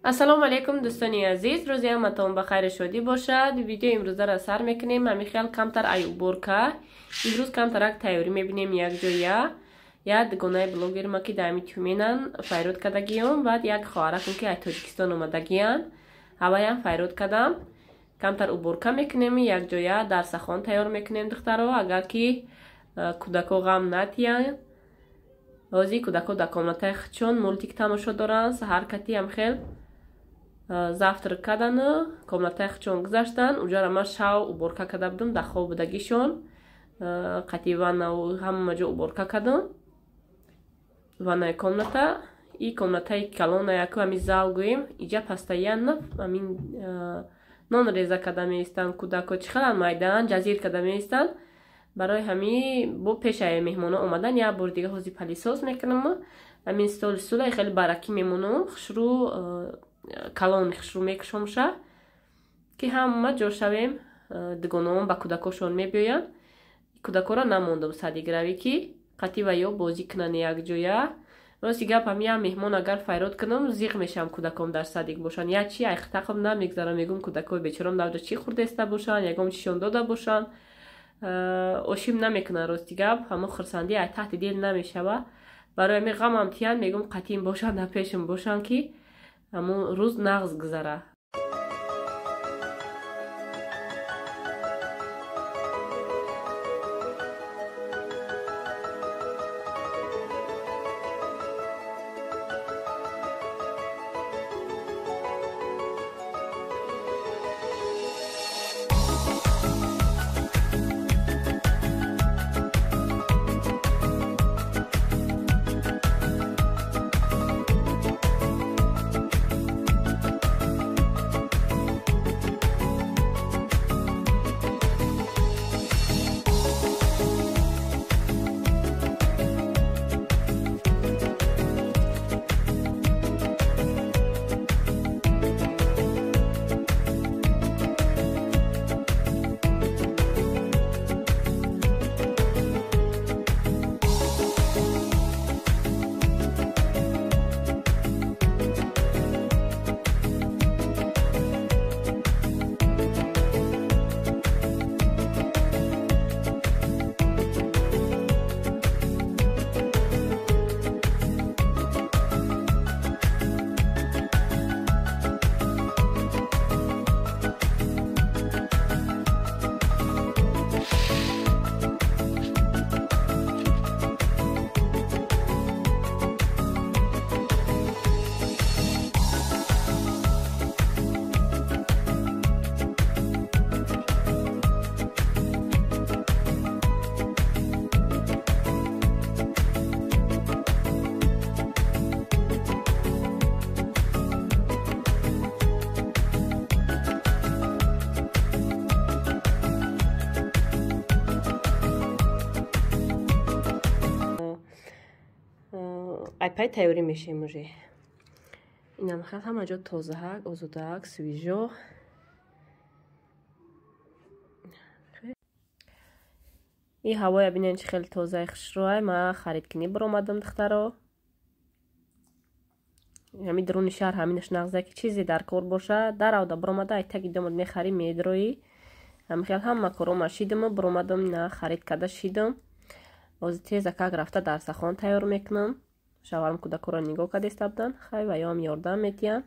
السلام علیکم دوستانی عزیز، روزی همتون بخیر شادی باشد. ویدیو امروزه را سر میکنیم. همی خیال کمتر ایوبور که امروز کمتر یک تیاری میبینیم. یک جویا یا دگونه بلوگر ما که دائمی تومینن فایرود کدگیم. بعد یک خواهرکم که از تاجیکستان اومدگیان هوایم فایرود کدم. کمتر عبور که میکنیم. یک جویا در سخن تیار میکنیم دخترها. اگر که کودکو غم نتیان بازی کودکو در کامنته چون مولتیک تماشا دارن حرکتی هم خیلی زفتر کردن کامنته چون گذاشتن اونجا را ما شاو عبور که کده بودم در خواب بودگیشون قطیوان و هم مجا عبور که کدم وانای کامنته ای کامنته کلون یکو همی زال گویم ایجا پستایان نف همین نون ریزه کده میستن کودکو چی خلال مایدن جزیر کده میستن برای همی بو پیش های مهمانه اومدن یا بور دیگه حوزی پلیسوس میکنم همین سول خیلی برکی میمونم خشرو کلون خشرو میکشمشه که همه جور شویم دگونم با کودکوشون میبیوین کودکو را نموندم سادیگراوی که قطی و یا بازی کنن یک جویا راستی گپ هم یا مهمان اگر فایرود کنم زیغ میشم کودکم در صدیق باشن یا چی اختخم نمیگذارم میگم کودکو بیچارم در چی خورده است باشن یکم چیشون داده باشن اوشیم نمیکنه راستی گپ همه خرسندی ای تحت دل نمیشوه برای می غم هم تیان میگم قطیم باشن نه پیشم باشن که همون روز نغز گذره. ایپای تیاری میشه موجه این هم خیلی همه جا تازه هک آزوده هک سویجو این هوای بینین چه خیلی تازه خشروه ما خرید کنی بر اومدم دخترها همین درون شهر همینش نغزه که چیزی در کار باشه در او دا بر اومده ای تکی دمود میخری میدروی هم خیلی هم مکروم شیدم بر اومدم نه خرید کده شیدم بازی تیز اکاک رفته در سخان تیار میکنم شوارم کودکو را نگاه کده استبدن خیلی و یا هم یاردم میتیم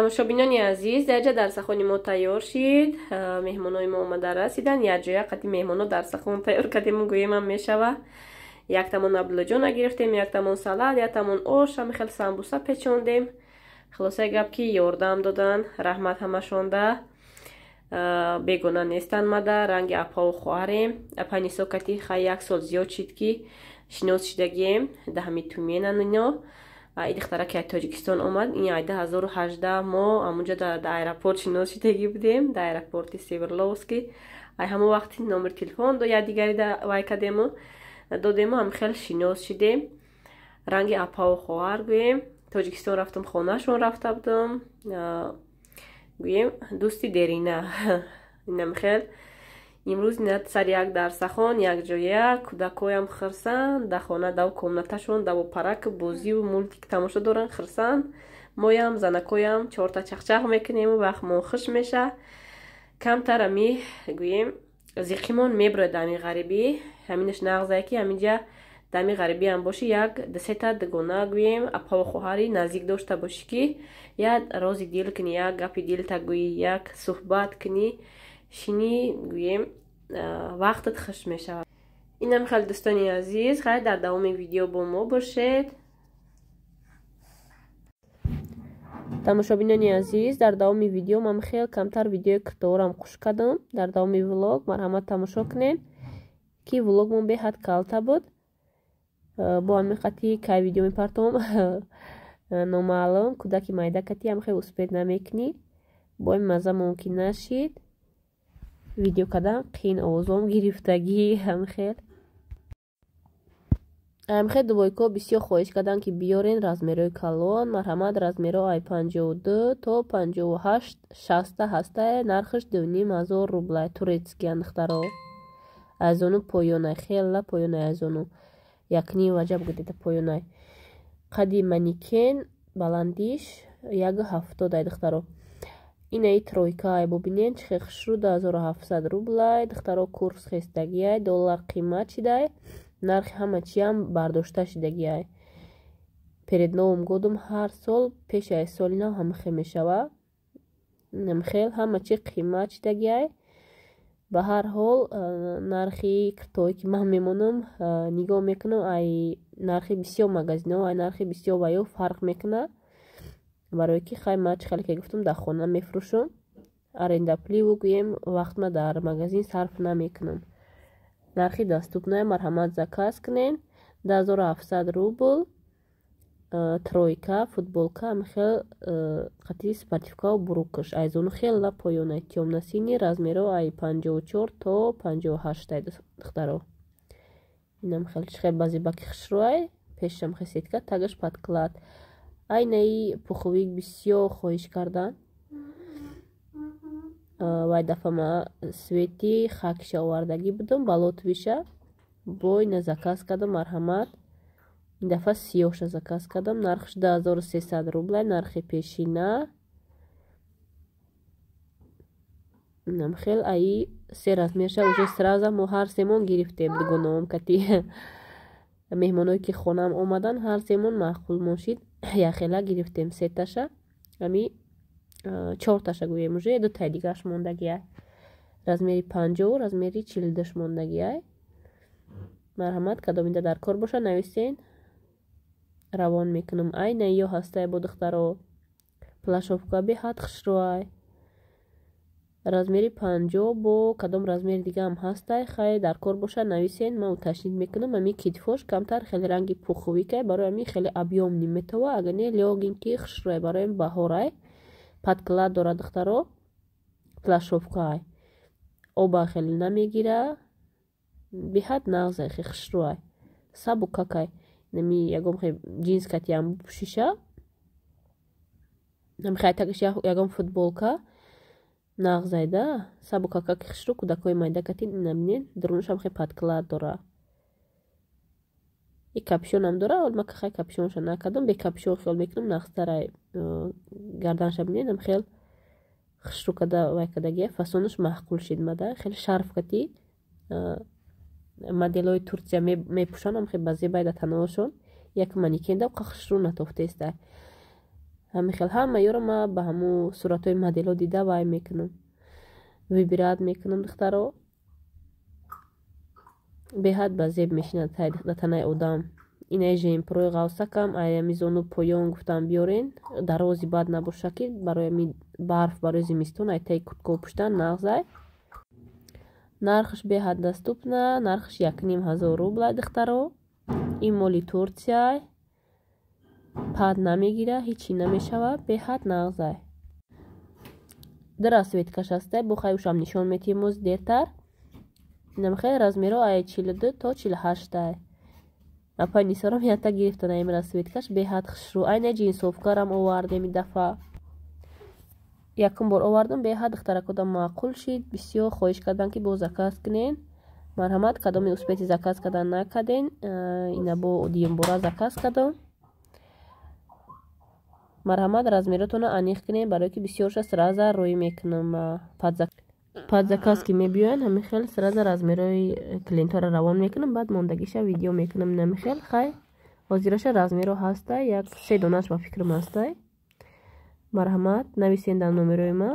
тамошобинони азиз, дарҷа дарсахони мо тайёр шид. Меҳмонои мо омада расидан. Якҷоя қати меҳмоно дарсахон тайёр кардем, гӯемам мешава. Яктамон аблоҷона гирифтем, яктамон салат, яктамон ош, хеле самбуса печондем. Хулосаи гап ки ёрдам додан, раҳмат ҳамашонда. Бегона нестан мада, ранги апаву хоҳарем. Апани сокати хай 1 сол зиёд шид ки шинос шидагием. Даҳами туменан ино. Ай духтара ки аз Тоҷикистон омад, ин ай 2018 мо амунҷа дар аэропорт шинос шидагӣ будем, дар аэропорти Северловский. Ай ҳамон вақти номери телефон я дигари вай кадему додему, ҳам хеле шинос шидем. Ранги апаву хоҳар гӯем. Тоҷикистон рафтам, хонашон рафта будам. Гӯем дӯсти дерина. Инам хел имрӯз нат сар як дарсахон, якҷоя, кӯдакоям хирсанд, дар хона дав комнаташон даво парак бозиву мультик тамошо доранд, хирсанд. Моям занакоям чорта чахчах мекунем, вақт мо хуш меша. Камтар ами гӯем зиқимон меброяд дами ғарибӣ, ҳаминаш нағзае ки ҳаминҷа дами ғарибӣ ам бошӣ, як дасета дугона гӯем апаву хоҳари наздик дошта бошӣ ки як рози дил кунӣ, як гапи дилта гӯӣ, як суҳбат кунӣ, шинӣ гӯем вақтат хуш мешавад. Инам хеле дӯстони азиз, хай дар давоми видео бо мо бошед. тамошобинони азиз, дар давоми видео ман хеле камтар видеои кирдорам хуш кардам. Дар давоми влог марҳамат тамошо кунед ки влогмон беҳад калта буд. Бо ҳамин хати кай видео мепартом номаълум, кӯдаки майдакати ҳам хеле успед намекунӣ. Бо ин маза мумкин нашид. Видео кардан қиин овозом гирифтагӣ ҳамхел дувойко бисёр хоҳиш кардам ки биёрен размерои калон. Марҳамат размеро ай 52 то 58 60 ҳастае. Нархаш 2500 рублай турецкий андухтаро. Айзону поёнай, хела поёнай айзону. Якни ваҷаб гудеда поёнай. Қади маникен баландиш 170 ай духтаро. Инаи тройка ай бубинен чихе хушру 2700 рублай. Духтаро курс хестагиай, доллар қимат шидай. Нархи ҳама чиам бардошта шидагиай. Перед новым годом ҳар сол пеши ай соли нав ҳамахел мешава. Намхел ҳама чи қимат шидагиай. Ба ҳар ҳол нархи киртое ки ман мемонам нигоҳ мекунам, ай нархи бисёр магазинҳо, ай нархи бисёр ваё фарқ мекуна. Барое ки хай ман чихеле ки гуфтам дар хона мефурӯшам. Арендапливу гӯем вақтма дар магазин сарф намекунам. Нархи даступная, марҳамат заказ кунен. 2700 рубл. Тройка футболка ҳамхел қати спортивкау бурукаш айзону хела поёнай тёмнасини размеро ай 54 то 58 ай духтаро. Инам хел чихел базибаки хушруай пешам хесетка тагаш подклад. Айнаи пуховик бисёр хоҳиш кардан. Вай дафама свети хакиша овардагӣ будам ба Лотвиша. Бо ина заказ кардам, марҳамат. Ин дафъа сиёҳша заказ кардам. Нархш 2300 рублай, нархи пешина. Инам хел аи се размерша уже сразу мо ҳар семон гирифтем дугонаом кати меҳмоное ки хонам омадан ҳар семон маъқул мошид. Яхела гирифтем сеташа, ами 4таша гӯем уже дутаи дигараш мондагиай. Размери 50, размери 42 мондагиай. Марҳамат кадомида дар кор боша нависен. Равон мекунам. Ай наиё ҳастае бо духтаро. Плашовка беҳад хушруай. Размери 50 бо кадом размери дигаам ҳастай. Хай дар кор боша нависен. Ман уташнид мекунам. Ами китфош камтар хеле ранги пуховикай. Барои ами хеле объёмни метава. Агар не лёгинки хушруай. Барои баҳорай. Подклад дора духтаро. Плашовкаай. Оба хеле намегира. Беҳад нағзай хе хушруай. Сабу какай. Нами ягом хе джинс катиам пушиша. Нами хай такаш ягом футболка. Нағзайда. Сабу какак хушру кӯдакои майда катин наминен. Дурунашам хе подклад дора. И капшонам дора. Олма хай капшонша накадам. Бе капшон хел мекунам. Нағзтарай гарданша бинен. Ам хел хушру када вай кадагия. Фасонаш маҳқул шид мада. Хел шарф кати. Моделои Турция мепушан ам хе базебайда таноошон. Як маникенда хушру натофтеста. ҳамин хел ҳамаёро ма ба ҳамун суратҳои моделҳо дида вай мекунам, вибират мекунам духтаро. беҳад ба зеб мешинад датанаи одам. инаи жемпурӯи ғавсакам айами зону поён гуфтам биёрен, дарози бад набоша ки барои барф барои зимистон айтаи курткаҳо пуштан нағзай. нархш беҳад даступна, нархш 1500 рубла духтаро. ин моли Турсияй, пад намегира, ҳичи намешава, беҳад нағзай. дра светкаш ҳастай, бухай ушам нишон метиҳем моз дертар. инамхел размеро ай 42 то 48ай. апай нисорам ята гирифтана имра светкаш беҳад хушрӯ. айна ҷинсовкарам овардем ин дафъа. якум бор овардам, беҳад духтаракодам маъқул шид. бисёр хоҳиш кардам ки бо заказ кунен. марҳамат, кадоми успети заказ кардан накарден. ина бо одиюм бора заказ кардам. марҳамат, размеротонро аниқ кунен, барое ки бисёрша сраза рӯй мекунам. падзаказ ки мебиёян ҳамихел сраза размерои клиентҳоро равон мекунам, баъд мондагиша видео мекунам. намихел хай ҳозираша размеро ҳастай, як 3 донаш ба фикрам ҳастай. марҳамат, нависен дар номерои ма,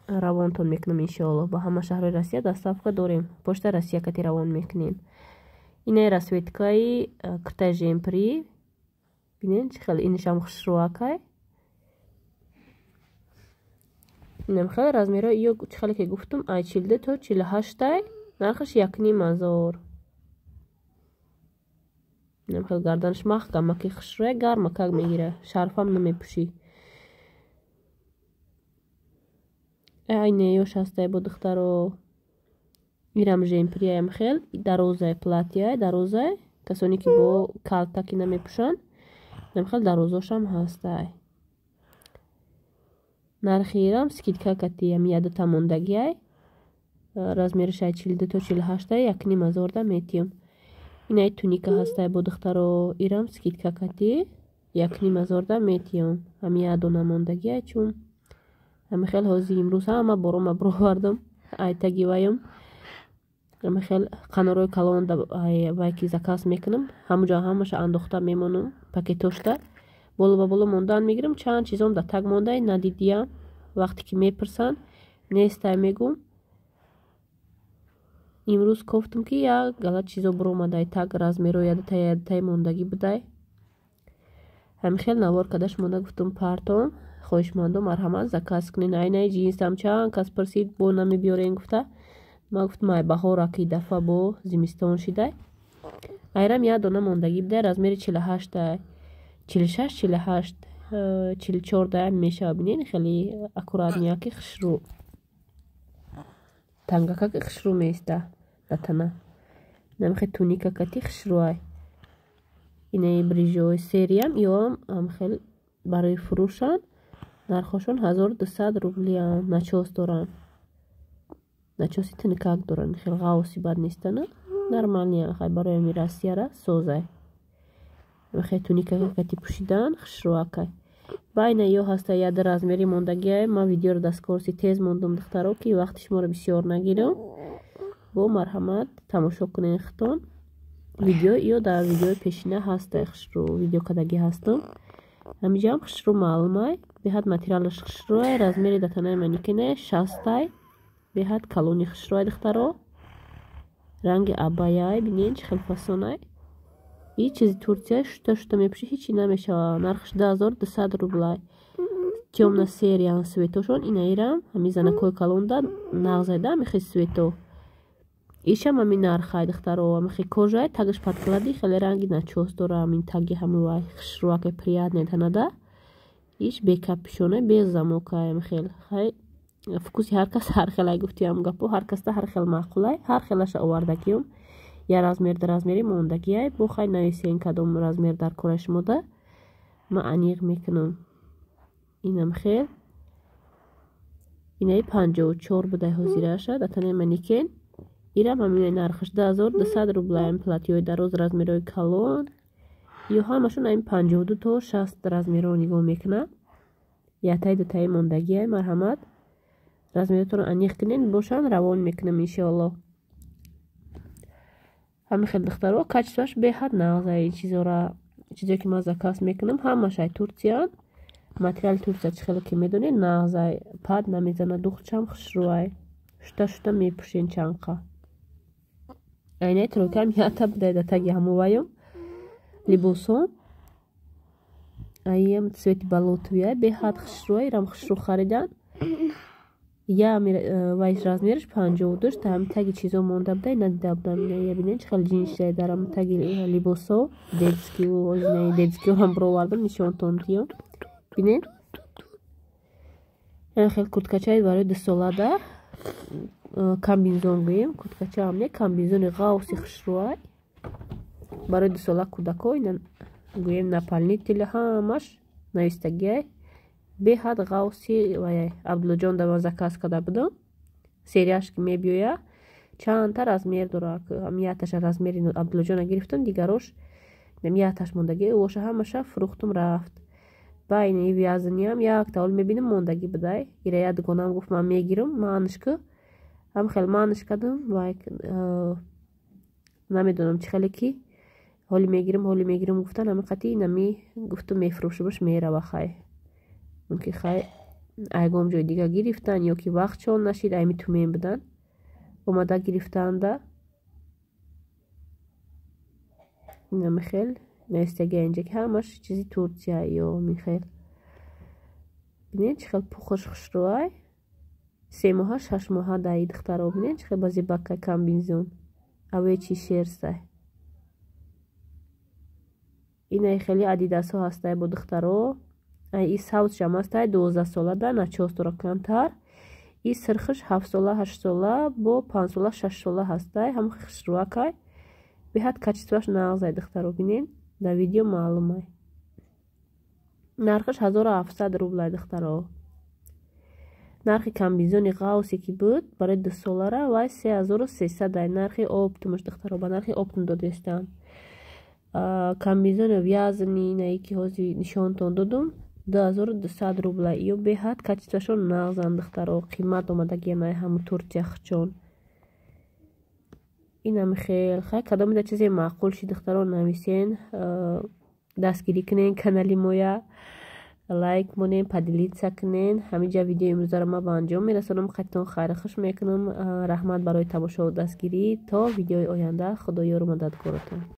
равонтон мекунам иншоалло. ба ҳама шаҳрҳои Россия доставка дорем. почта Россия кати равон мекунем. инаи расветкаи куртаи жемпри бинен чӣ хел инишам хушрӯакай. инам хел размеро ё чӣ хеле ки гуфтум ай 42 то 48ай. нархаш 1500. инам хел гарданаш маҳкам маки хушрӯя гарма как мегира, шарфам намепӯшӣ. ай неёш ҳастай бо духтаро. ирам жемприаям хел дарозай платьяй, дарозай касоне ки бо калтаки намепӯшанд. инам хел дарозошам ҳастай. нархи ирам скидка катиям ядута мондагиай. размериш ай 42 то 48ай, 1500 метиём. инаи туника ҳастай бо духтаро. ирам скидка кати 1500 метиём. ҳами ядона мондагиай чун ҳамихел ҳози имрӯз ҳама борома бировардам айтаги вайам. ҳамихел қанорои калон вай ки заказ мекунам, ҳамуҷа ҳамаша андохта мемонам пакетошта. боло ба боло мондан мегирам, чанд чизом да таг мондай надидиям. вақте ки мепурсанд нестай мегум. имрӯз кофтум ки як галат чизо биромадай, таг размеро ядатаи мондагӣ будай. ҳамихел навор кардаш монда гуфтум партон хоҳишмандом марҳамат заказ кунен. айнаи ҷинсам чанд кас пурсид бо намебиёрен гуфта. ма гуфтум ай баҳора ки дафъа бо зимистон шидай. айрам як дона мондагӣ будай, размери 48ай, 46 48 44 мешава. бинен хеле аккуратнияки хушрӯ тангакаки хушрӯ меиста датана. намихе туника кати хушрӯай. инаи брижои сериям ёам ҳамхел барои фурӯшанд. нархошон 1200 рублиам. начос доранд, начоси тинкак доранд. хел ғавси бад нестана, нормалния хай барои ми Россияра созай. намихе туника кати пӯшидан хушрӯакай. байна ё ҳаста яда размери мондагиай. ма видеоро дасткорси тез мондам духтаро ки вақти шуморо бисёр нагирам. бо марҳамат тамошо кунен хитон видео ё дар видеои пешина ҳастай хушрӯ видео кадагӣ ҳастам. ҳамиҷам хушрӯ маълумай. беҳад материалаш хушрӯай. размери датанаи маникине 60ай. беҳад калони хушрӯай духтаро. ранги абаяй бинен чӣ хел фасонай. ин чизи Турсия шута мепӯшӣ, ҳичи намешава. нархш 10200 рублай. тёмна сериян светошон инаирам ҳами занакҳои калонда нағзайда михи свето. ишам ҳами нархай духтаро. михи кожай тагаш подклади хеле ранги начос дора. ҳамин таги ҳамивай хушрӯаке приятне танада. иш бекапишонай без замокай. михел хай фукуси ҳаркас ҳархелай гуфтиям гапо ҳаркаста ҳархел маъқулай. ҳархелаша овардагиём. я размер дар размери мондагиай. бо хай нависен кадом размер дар кораи шумода. ма аниқ мекунам. инам хел инаи 54 будай ҳозираша датанаи маникен. ирам ҳамин нархаш 1200 рублай. платьёи дароз размерои калон ё ҳамашон ин 52 то 60 размеро нигоҳ мекунам. ятаи дутаи мондагиай. марҳамат, размеротонро аниқ кунен бошанд, равон мекунам иншоалло. ҳамин хел духтаро качестваш беҳад нағзай. ин чизора чизе ки ман заказ мекунам ҳамашай турсиян. материали турсия чӣ хеле ки медонед нағзай пад намезана духчам хушрӯай шута мепӯшен чанқа айнай тройкам ята будайда таги ҳамуваём либосон аем цвети болотовия беҳад хушрӯай рам хушрӯ харидан я вай размериш 50 дошт ҳами таги чизо монда будай надида будам я бинед чӣ хеле ҷинсиай дарам таги либосо детскиёам бировардам нишонтондиём бинед хеле курткачаи барои дусолада комбинзон гӯем курткачаам не комбинзони ғавси хушрӯай барои дусола кӯдако ина гӯем наполнители ҳамаш навистагиай беҳад ғавси ваяй абдуллоҷон да ман заказ карда будам серияш ки мебиёя чандта размер дорад яташа размери абдуллоҷона гирифтам дигарош яташ мондагӣ воша ҳамаша фурӯхтум рафт байни вязаниам якта ҳол мебинам мондагӣ будай ира я дугонаам гуфт ман мегирам маънишку ҳам хел маъниш кардам вай намедонам чӣ хеле ки ҳоли мегирам гуфтан ҳами қатъи нами гуфту мефурӯшимаш мерава хай мумкин хай айгом ҷои дига гирифтан ё ки вақтшон нашид айми тумен будан омада гирифтаанда инами хел навистагия инҷа ки ҳамаш чизи турсия ё михел бинед чӣ хел пухш хушрӯай 3 моҳа 6 моҳа даи духтаро бинед чӣ хел бази баккай комбинзон аве чи шерстай инаи хели адидасҳо ҳастай бо духтаро и савзшам ҳастай 12 солада начос дора камтар и сирхиш 7 сола 8 сола бо 5 сола 6 сола ҳастай ҳам хушрӯакай беҳад качестваш нағзай духтаро бинед дар видео маълумай нархиш 1700 рублай духтаро нархи комбинзони ғавсе ки буд барои 2 солара вай 3300 дай нархи оптумаш духтаро ба нархи оптум додестам комбинзони вязани инаи ки ҳозир нишонтон додум 2200 рублай ё беҳад качествашон нағзан духтаро қимат омадагия най ҳаму турсия хчон инами хел хай кадомида чизе маъқул ши духтаро нависен дастгирӣ кунен канали моя лайк монен поделиться кунен ҳаминҷа видеои имрӯзаро ман ба анҷом мерасонам қатитон хайру хуш мекунам раҳмат барои тамошо дастгирӣ то видеои оянда худоёру мададкоротон